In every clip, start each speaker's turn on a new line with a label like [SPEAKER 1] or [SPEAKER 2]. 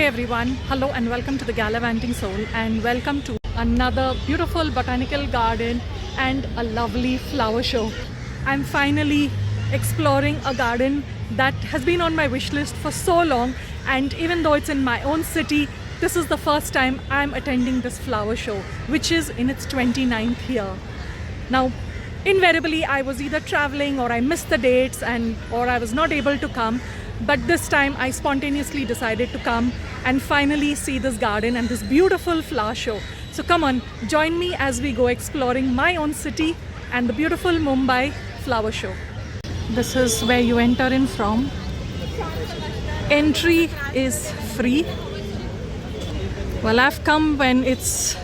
[SPEAKER 1] Hey everyone, hello and welcome to the Gallivanting Soul and welcome to another beautiful botanical garden and a lovely flower show. I'm finally exploring a garden that has been on my wish list for so long, and even though it's in my own city, this is the first time I'm attending this flower show, which is in its 29th year. Now, invariably I was either traveling or I missed the dates or I was not able to come. But this time I spontaneously decided to come and finally see this garden and this beautiful flower show. So come on, join me as we go exploring my own city and the beautiful Mumbai flower show. This is where you enter in from. Entry is free. Well, I've come when it's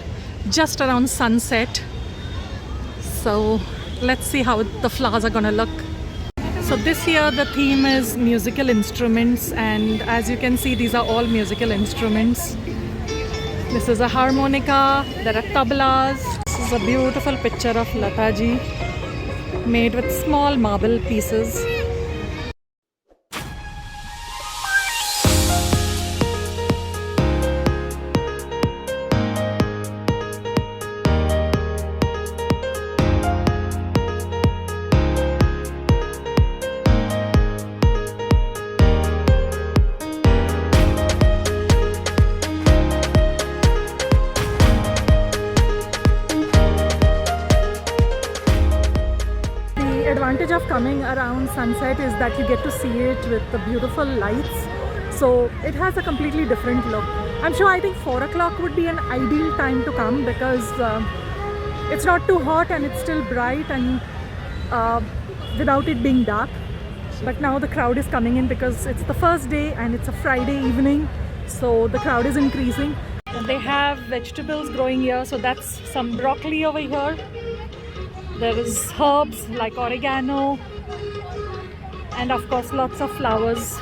[SPEAKER 1] just around sunset. So let's see how the flowers are gonna look. So this year the theme is musical instruments, and as you can see, these are all musical instruments. This is a harmonica, there are tablas. This is a beautiful picture of Lataji made with small marble pieces. The advantage of coming around sunset is that you get to see it with the beautiful lights, so it has a completely different look. I think 4 o'clock would be an ideal time to come because it's not too hot and it's still bright and without it being dark. But now the crowd is coming in because it's the first day and it's a Friday evening, so the crowd is increasing. And they have vegetables growing here, so that's some broccoli over here. There is herbs like oregano and of course lots of flowers.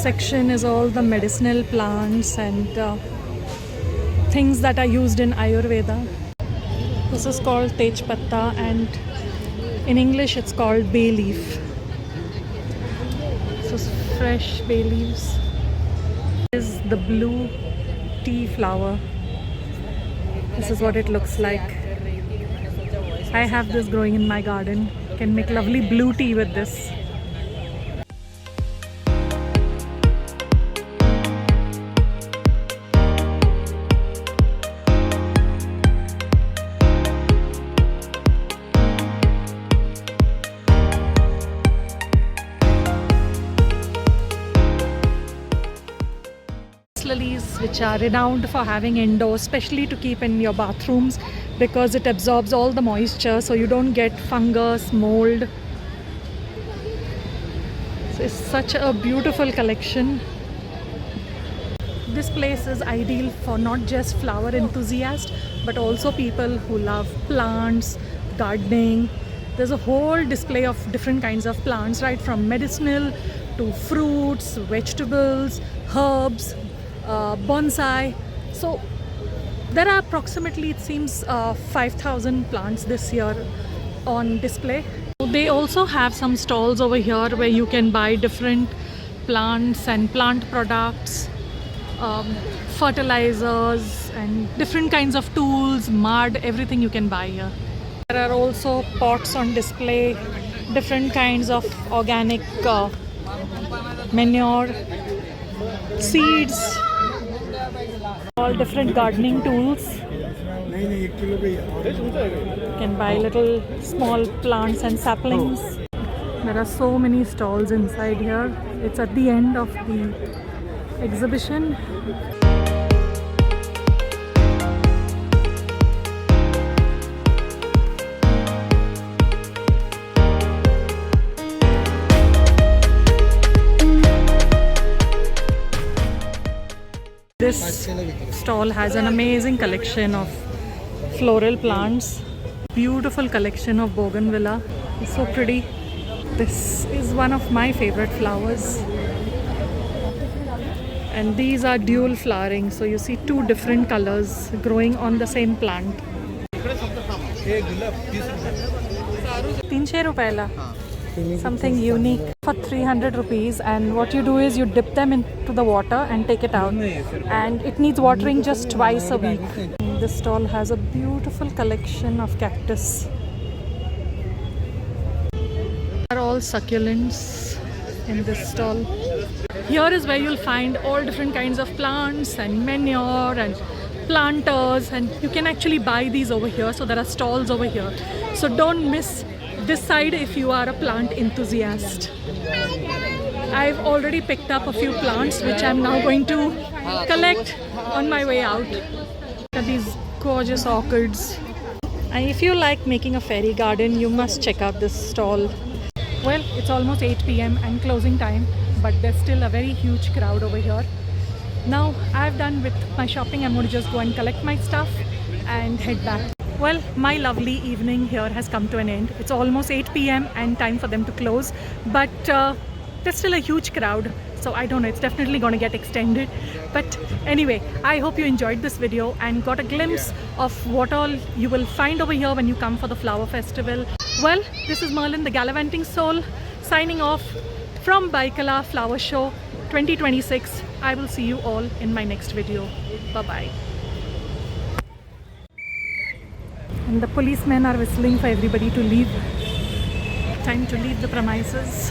[SPEAKER 1] section is all the medicinal plants and things that are used in Ayurveda. This is called Tej Patta and in English it's called bay leaf. So fresh bay leaves. This is the blue tea flower. This is what it looks like. I have this growing in my garden. Can make lovely blue tea with this. Lilies, which are renowned for having indoors, especially to keep in your bathrooms because it absorbs all the moisture so you don't get fungus, mold. So it's such a beautiful collection. This place is ideal for not just flower enthusiasts but also people who love plants, gardening. There's a whole display of different kinds of plants, right from medicinal to fruits, vegetables, herbs, bonsai. So there are approximately, it seems, 5,000 plants this year on display. They also have some stalls over here where you can buy different plants and plant products, fertilizers and different kinds of tools, mud, everything you can buy here. There are also pots on display, different kinds of organic manure, seeds, all different gardening tools. You can buy little small plants and saplings. There are so many stalls inside here. It's at the end of the exhibition. This stall has an amazing collection of floral plants. Beautiful collection of bougainvillea. It's so pretty. This is one of my favorite flowers. And these are dual flowering. So you see two different colors growing on the same plant. 300 rupees. Something unique for 300 rupees, and what you do is you dip them into the water and take it out, and it needs watering just twice a week. This stall has a beautiful collection of cactus. They are all succulents in this stall. Here is where you'll find all different kinds of plants and manure and planters, and you can actually buy these over here. So there are stalls over here, so don't miss this side if you are a plant enthusiast. I've already picked up a few plants which I'm now going to collect on my way out. Look at these gorgeous orchids. And if you like making a fairy garden, you must check out this stall. Well, it's almost 8 p.m. and closing time, but there's still a very huge crowd over here. Now I've done with my shopping. I'm going to just go and collect my stuff and head back. Well, my lovely evening here has come to an end. It's almost 8 p.m. and time for them to close, but there's still a huge crowd, so I don't know, it's definitely going to get extended. But anyway, I hope you enjoyed this video and got a glimpse of what all you will find over here when you come for the flower festival. Well, this is Merlin, the Gallivanting Soul, signing off from Baikala Flower Show 2026. I will see you all in my next video. Bye-bye. And the policemen are whistling for everybody to leave. Time to leave the premises.